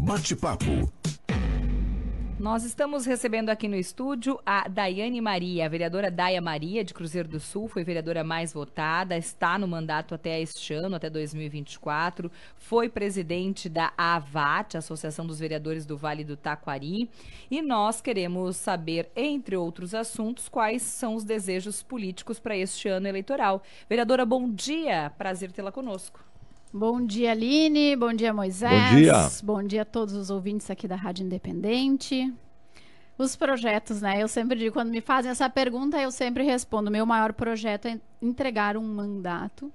Bate-papo. Nós estamos recebendo aqui no estúdio a Daiane Maria, a vereadora Daia Maria, de Cruzeiro do Sul, foi vereadora mais votada, está no mandato até este ano, até 2024, foi presidente da AVAT, Associação dos Vereadores do Vale do Taquari, e nós queremos saber, entre outros assuntos, quais são os desejos políticos para este ano eleitoral. Vereadora, bom dia, prazer tê-la conosco. Bom dia, Aline. Bom dia, Moisés. Bom dia. Bom dia a todos os ouvintes aqui da Rádio Independente. Os projetos, né? Eu sempre digo, quando me fazem essa pergunta, eu sempre respondo. Meu maior projeto é entregar um mandato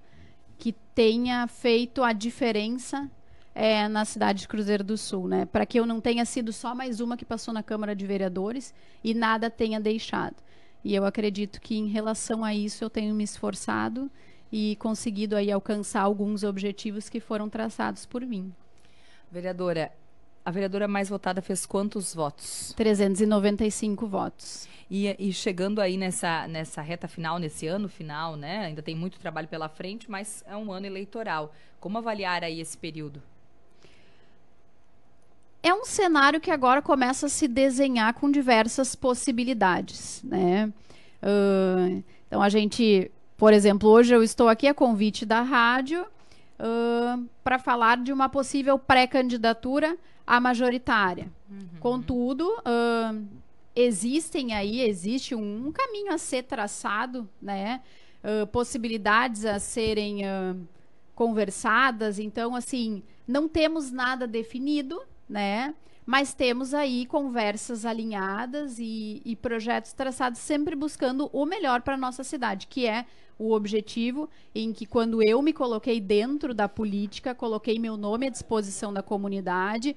que tenha feito a diferença na cidade de Cruzeiro do Sul, né? Para que eu não tenha sido só mais uma que passou na Câmara de Vereadores e nada tenha deixado. E eu acredito que, em relação a isso, eu tenho me esforçado e conseguido aí alcançar alguns objetivos que foram traçados por mim. Vereadora, a vereadora mais votada fez quantos votos? 395 votos. E chegando aí nessa reta final, nesse ano final, né? Ainda tem muito trabalho pela frente, mas é um ano eleitoral. Como avaliar aí esse período? É um cenário que agora começa a se desenhar com diversas possibilidades, né? Então a gente... Por exemplo, hoje eu estou aqui a convite da rádio para falar de uma possível pré-candidatura à majoritária. Contudo, existe um caminho a ser traçado, né? Possibilidades a serem conversadas. Então, assim, não temos nada definido, né? Mas temos aí conversas alinhadas e projetos traçados sempre buscando o melhor para a nossa cidade, que é o objetivo em que, quando eu me coloquei dentro da política, coloquei meu nome à disposição da comunidade,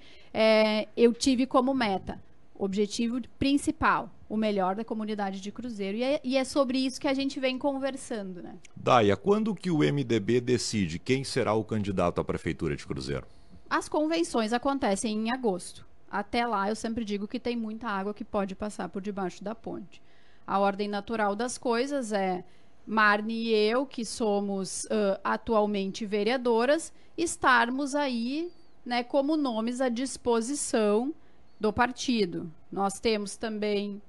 eu tive como meta, objetivo principal, o melhor da comunidade de Cruzeiro. E é sobre isso que a gente vem conversando, né? Daia, quando que o MDB decide quem será o candidato à Prefeitura de Cruzeiro? As convenções acontecem em agosto. Até lá, eu sempre digo que tem muita água que pode passar por debaixo da ponte. A ordem natural das coisas é Marne e eu, que somos atualmente vereadoras, estarmos aí, né, como nomes à disposição do partido. Nós temos também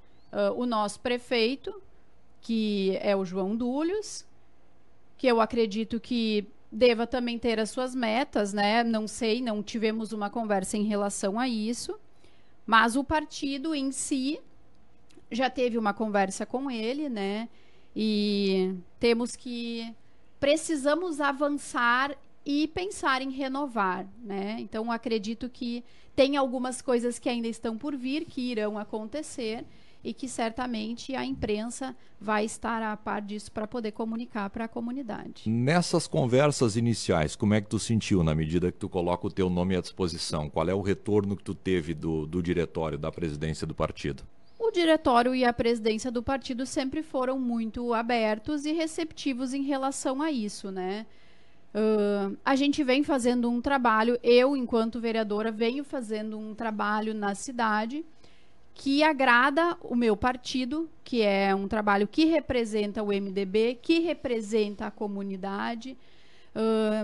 o nosso prefeito, que é o João Dúlios, que eu acredito que deva também ter as suas metas, né? Não sei, não tivemos uma conversa em relação a isso, mas o partido em si já teve uma conversa com ele, né? E precisamos avançar e pensar em renovar, né? Então, acredito que tem algumas coisas que ainda estão por vir, que irão acontecer, e que certamente a imprensa vai estar a par disso para poder comunicar para a comunidade. Nessas conversas iniciais, como é que tu sentiu na medida que tu coloca o teu nome à disposição? Qual é o retorno que tu teve do diretório, da presidência do partido? O diretório e a presidência do partido sempre foram muito abertos e receptivos em relação a isso, né? A gente vem fazendo um trabalho, eu, enquanto vereadora, venho fazendo um trabalho na cidade que agrada o meu partido, que é um trabalho que representa o MDB, que representa a comunidade.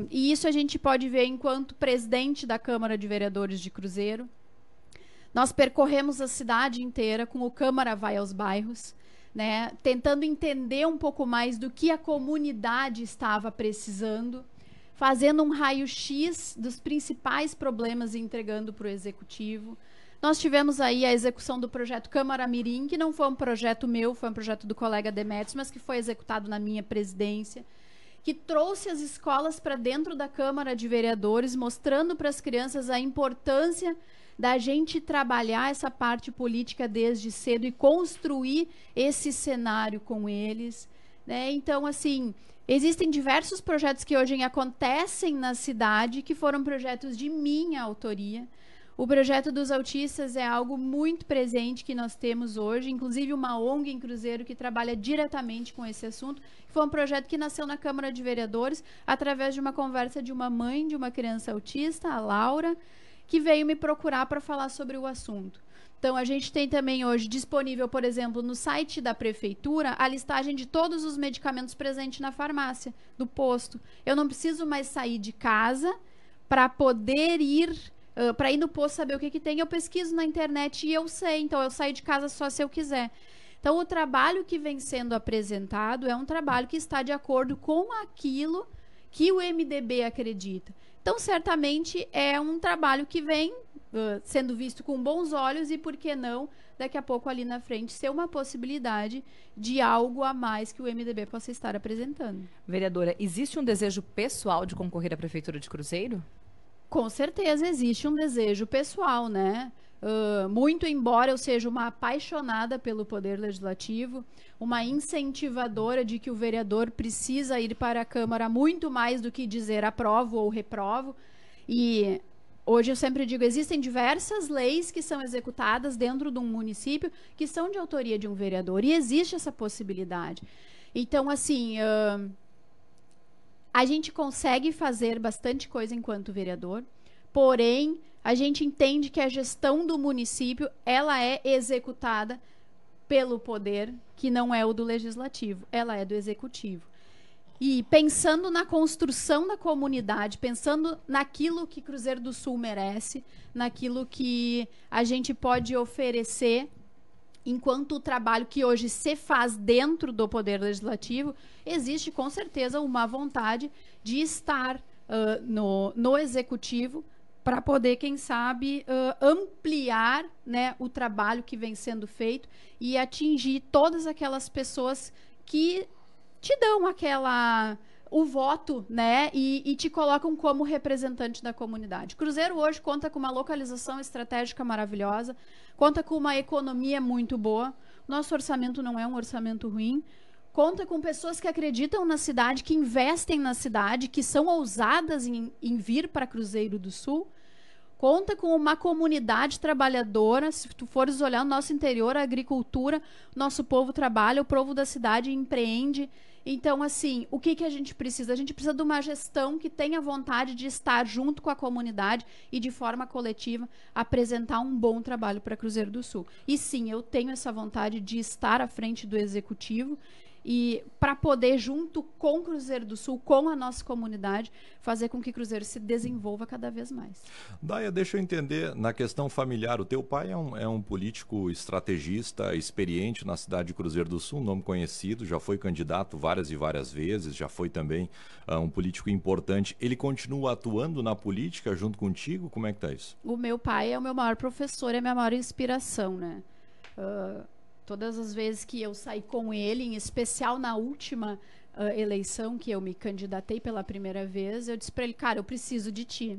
E isso a gente pode ver enquanto presidente da Câmara de Vereadores de Cruzeiro. Nós percorremos a cidade inteira com o Câmara Vai aos Bairros, né, tentando entender um pouco mais do que a comunidade estava precisando, fazendo um raio-x dos principais problemas e entregando para o Executivo. Nós tivemos aí a execução do projeto Câmara Mirim, que não foi um projeto meu, foi um projeto do colega Demetrios, mas que foi executado na minha presidência, que trouxe as escolas para dentro da Câmara de Vereadores, mostrando para as crianças a importância da gente trabalhar essa parte política desde cedo e construir esse cenário com eles, né? Então, assim, existem diversos projetos que hoje acontecem na cidade que foram projetos de minha autoria. O projeto dos autistas é algo muito presente que nós temos hoje, inclusive uma ONG em Cruzeiro que trabalha diretamente com esse assunto. Foi um projeto que nasceu na Câmara de Vereadores através de uma conversa de uma mãe de uma criança autista, a Laura, que veio me procurar para falar sobre o assunto. Então, a gente tem também hoje disponível, por exemplo, no site da prefeitura, a listagem de todos os medicamentos presentes na farmácia, do posto. Eu não preciso mais sair de casa para poder ir Para ir no posto saber o que que tem, eu pesquiso na internet e eu sei. Então, eu saio de casa só se eu quiser. Então, o trabalho que vem sendo apresentado é um trabalho que está de acordo com aquilo que o MDB acredita. Então, certamente, é um trabalho que vem sendo visto com bons olhos e, por que não, daqui a pouco ali na frente, ser uma possibilidade de algo a mais que o MDB possa estar apresentando. Vereadora, existe um desejo pessoal de concorrer à Prefeitura de Cruzeiro? Com certeza existe um desejo pessoal, né? Muito embora eu seja uma apaixonada pelo Poder Legislativo, uma incentivadora de que o vereador precisa ir para a Câmara muito mais do que dizer aprovo ou reprovo. E hoje eu sempre digo, existem diversas leis que são executadas dentro de um município que são de autoria de um vereador, e existe essa possibilidade. Então, assim, a gente consegue fazer bastante coisa enquanto vereador, porém, a gente entende que a gestão do município, ela é executada pelo poder, que não é o do legislativo, ela é do executivo. E pensando na construção da comunidade, pensando naquilo que Cruzeiro do Sul merece, naquilo que a gente pode oferecer, enquanto o trabalho que hoje se faz dentro do Poder Legislativo, existe com certeza uma vontade de estar no Executivo para poder, quem sabe, ampliar, né, o trabalho que vem sendo feito e atingir todas aquelas pessoas que te dão o voto, né, e te colocam como representante da comunidade. Cruzeiro hoje conta com uma localização estratégica maravilhosa, conta com uma economia muito boa, nosso orçamento não é um orçamento ruim, conta com pessoas que acreditam na cidade, que investem na cidade, que são ousadas em vir para Cruzeiro do Sul, conta com uma comunidade trabalhadora. Se tu fores olhar no nosso interior, a agricultura, nosso povo trabalha, o povo da cidade empreende. Então, assim, o que a gente precisa? A gente precisa de uma gestão que tenha vontade de estar junto com a comunidade e, de forma coletiva, apresentar um bom trabalho para Cruzeiro do Sul. E sim, eu tenho essa vontade de estar à frente do Executivo e para poder, junto com Cruzeiro do Sul, com a nossa comunidade, fazer com que Cruzeiro se desenvolva cada vez mais. Daia, deixa eu entender, na questão familiar, o teu pai é um político estrategista, experiente na cidade de Cruzeiro do Sul, um nome conhecido, já foi candidato várias e várias vezes, já foi também um político importante. Ele continua atuando na política junto contigo? Como é que tá isso? O meu pai é o meu maior professor, é a minha maior inspiração, né? Todas as vezes que eu saí com ele, em especial na última eleição que eu me candidatei pela primeira vez, eu disse para ele, cara, eu preciso de ti.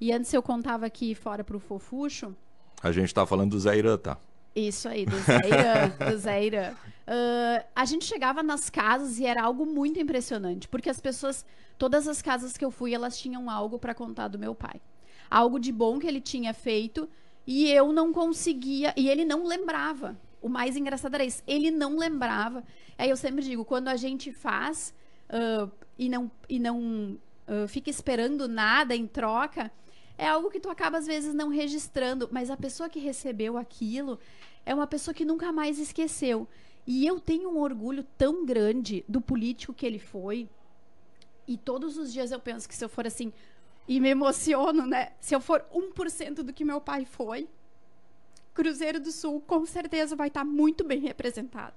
E antes eu contava aqui fora pro Fofuxo. A gente tá falando do Zé Irã, tá? Isso aí, do Zé Irã, do Zé Irã. A gente chegava nas casas e era algo muito impressionante, porque as pessoas, todas as casas que eu fui, elas tinham algo para contar do meu pai. Algo de bom que ele tinha feito e eu não conseguia, e ele não lembrava. O mais engraçado era isso, ele não lembrava. Aí eu sempre digo, quando a gente faz e não fica esperando nada em troca, é algo que tu acaba às vezes não registrando, mas a pessoa que recebeu aquilo é uma pessoa que nunca mais esqueceu. E eu tenho um orgulho tão grande do político que ele foi, e todos os dias eu penso que se eu for assim, e me emociono, né? Se eu for 1% do que meu pai foi, Cruzeiro do Sul, com certeza, vai estar muito bem representado.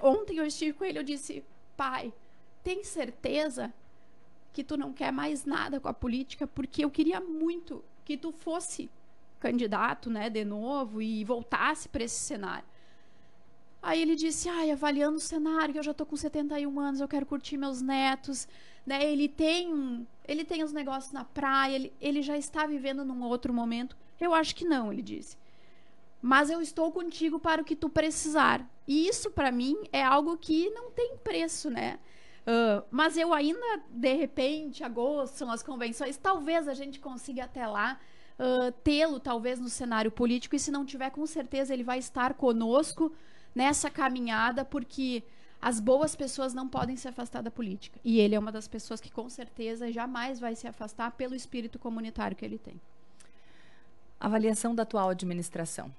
Ontem eu estive com ele, eu disse, pai, tem certeza que tu não quer mais nada com a política? Porque eu queria muito que tu fosse candidato, né, de novo e voltasse para esse cenário. Aí ele disse, avaliando o cenário, que eu já tô com 71 anos, eu quero curtir meus netos, né, ele tem os negócios na praia, ele já está vivendo num outro momento. Eu acho que não, ele disse. Mas eu estou contigo para o que tu precisar. E isso, para mim, é algo que não tem preço, né? Mas eu ainda, de repente, agosto, são as convenções, talvez a gente consiga até lá tê-lo, talvez, no cenário político, e se não tiver, com certeza ele vai estar conosco nessa caminhada, porque as boas pessoas não podem se afastar da política. E ele é uma das pessoas que, com certeza, jamais vai se afastar pelo espírito comunitário que ele tem. Avaliação da atual administração.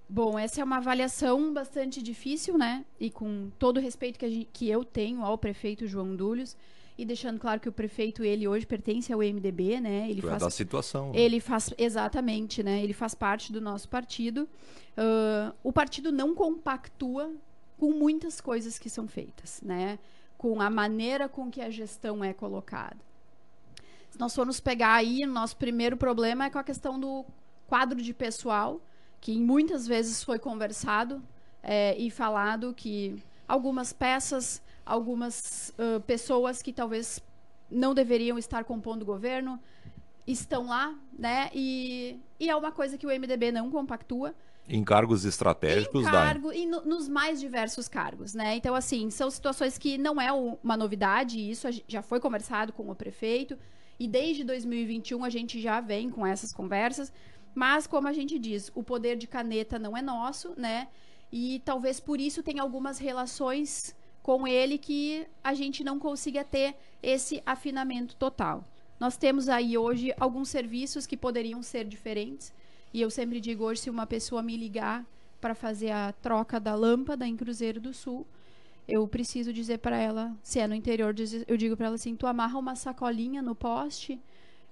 Bom, essa é uma avaliação bastante difícil, né? E com todo o respeito que eu tenho ao prefeito João Dúlios, e deixando claro que o prefeito, ele hoje pertence ao MDB, né? Ele faz da situação. Né? Ele faz, exatamente, né? Ele faz parte do nosso partido. O partido não compactua com muitas coisas que são feitas, né? Com a maneira com que a gestão é colocada. Se nós formos pegar aí, nosso primeiro problema é com a questão do quadro de pessoal, que muitas vezes foi conversado e falado que algumas peças, algumas pessoas que talvez não deveriam estar compondo o governo estão lá, né? E é uma coisa que o MDB não compactua. Em cargos estratégicos, e nos mais diversos cargos, né? Então, assim, são situações que não é uma novidade, isso já foi conversado com o prefeito, e desde 2021 a gente já vem com essas conversas, mas, como a gente diz, o poder de caneta não é nosso, né? E talvez por isso tenha algumas relações com ele que a gente não consiga ter esse afinamento total. Nós temos aí hoje alguns serviços que poderiam ser diferentes, e eu sempre digo hoje, se uma pessoa me ligar para fazer a troca da lâmpada em Cruzeiro do Sul, eu preciso dizer para ela, se é no interior, eu digo para ela assim, tu amarra uma sacolinha no poste,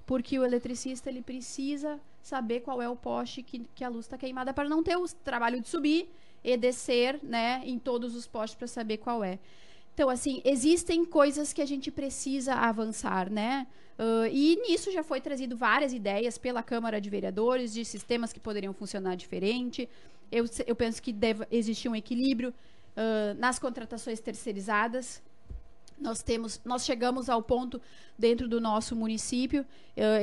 porque o eletricista ele precisa saber qual é o poste que a luz está queimada, para não ter o trabalho de subir e descer, né, em todos os postes para saber qual é. Então, assim, existem coisas que a gente precisa avançar, né? E nisso já foi trazido várias ideias pela Câmara de Vereadores de sistemas que poderiam funcionar diferente. Eu penso que deve existir um equilíbrio nas contratações terceirizadas. Nós chegamos ao ponto dentro do nosso município,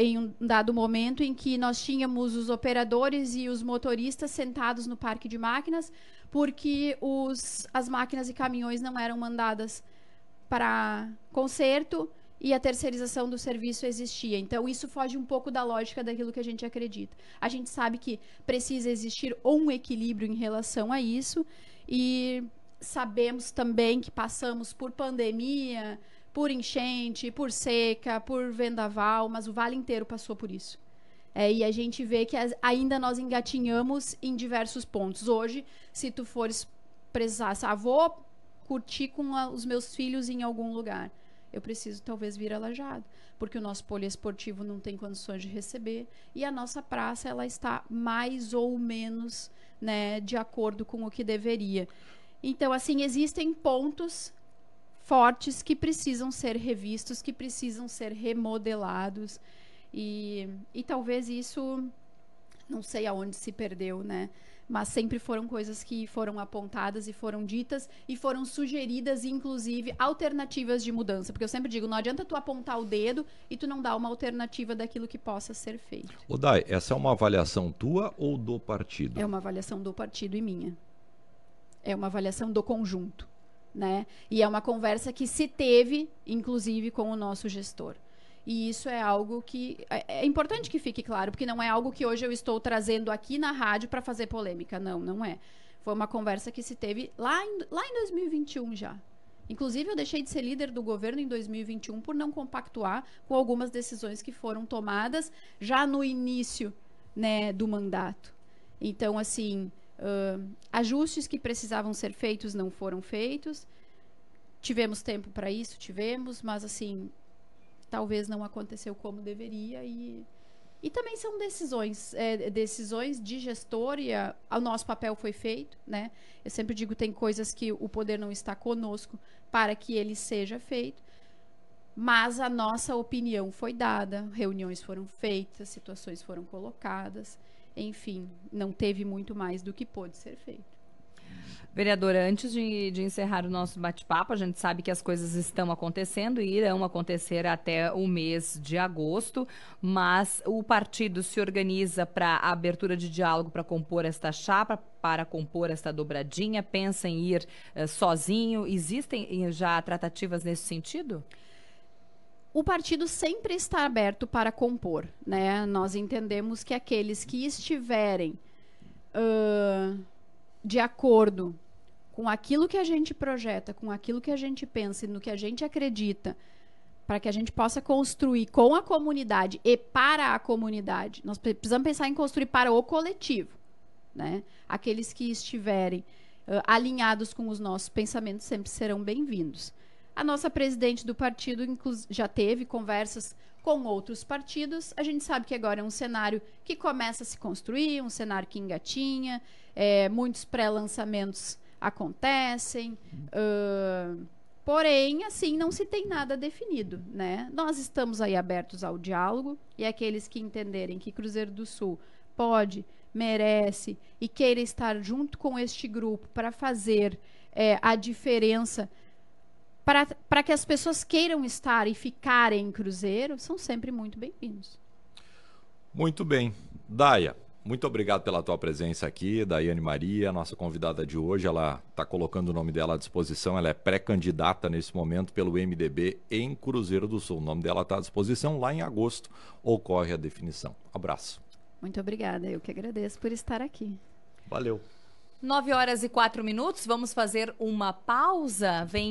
em um dado momento, em que nós tínhamos os operadores e os motoristas sentados no parque de máquinas, porque as máquinas e caminhões não eram mandadas para conserto e a terceirização do serviço existia. Então, isso foge um pouco da lógica daquilo que a gente acredita. A gente sabe que precisa existir um equilíbrio em relação a isso, e sabemos também que passamos por pandemia, por enchente, por seca, por vendaval, mas o vale inteiro passou por isso. E a gente vê que ainda nós engatinhamos em diversos pontos. Hoje, se tu fores precisar, vou curtir com os meus filhos em algum lugar, eu preciso talvez vir a Lajeado, porque o nosso poliesportivo não tem condições de receber, e a nossa praça ela está mais ou menos, né, de acordo com o que deveria. Então, assim, existem pontos fortes que precisam ser revistos, que precisam ser remodelados, e talvez isso, não sei aonde se perdeu, né? Mas sempre foram coisas que foram apontadas e foram ditas e foram sugeridas, inclusive, alternativas de mudança. Porque eu sempre digo, não adianta tu apontar o dedo e tu não dar uma alternativa daquilo que possa ser feito. Ô Day, essa é uma avaliação tua ou do partido? É uma avaliação do partido e minha. É uma avaliação do conjunto, né? E é uma conversa que se teve, inclusive, com o nosso gestor. E isso é algo que é importante que fique claro, porque não é algo que hoje eu estou trazendo aqui na rádio para fazer polêmica. Não, não é. Foi uma conversa que se teve lá em 2021 já. Inclusive, eu deixei de ser líder do governo em 2021 por não compactuar com algumas decisões que foram tomadas já no início, né, do mandato. Então, assim, ajustes que precisavam ser feitos não foram feitos. Tivemos tempo para isso? Tivemos, mas, assim, talvez não aconteceu como deveria, e também são decisões de gestor, e o nosso papel foi feito, né? Eu sempre digo, tem coisas que o poder não está conosco para que ele seja feito, mas a nossa opinião foi dada, reuniões foram feitas, situações foram colocadas, enfim, não teve muito mais do que pôde ser feito. Vereadora, antes de encerrar o nosso bate-papo, a gente sabe que as coisas estão acontecendo e irão acontecer até o mês de agosto, mas o partido se organiza para a abertura de diálogo para compor esta chapa, para compor esta dobradinha, pensa em ir sozinho? Existem já tratativas nesse sentido? O partido sempre está aberto para compor, né? Nós entendemos que aqueles que estiverem de acordo com aquilo que a gente projeta, com aquilo que a gente pensa e no que a gente acredita, para que a gente possa construir com a comunidade e para a comunidade. Nós precisamos pensar em construir para o coletivo, né? Aqueles que estiverem alinhados com os nossos pensamentos sempre serão bem-vindos. A nossa presidente do partido já teve conversas com outros partidos. A gente sabe que agora é um cenário que começa a se construir, um cenário que engatinha, muitos pré-lançamentos acontecem, porém, assim, não se tem nada definido, né? Nós estamos aí abertos ao diálogo, e aqueles que entenderem que Cruzeiro do Sul pode, merece e queira estar junto com este grupo para fazer a diferença, para que as pessoas queiram estar e ficarem em Cruzeiro, são sempre muito bem-vindos. Muito bem. Daia, muito obrigado pela tua presença aqui, Daiane Maria, nossa convidada de hoje. Ela está colocando o nome dela à disposição, ela é pré-candidata nesse momento pelo MDB em Cruzeiro do Sul. O nome dela está à disposição, lá em agosto ocorre a definição. Abraço. Muito obrigada, eu que agradeço por estar aqui. Valeu. 9h04, vamos fazer uma pausa. Vem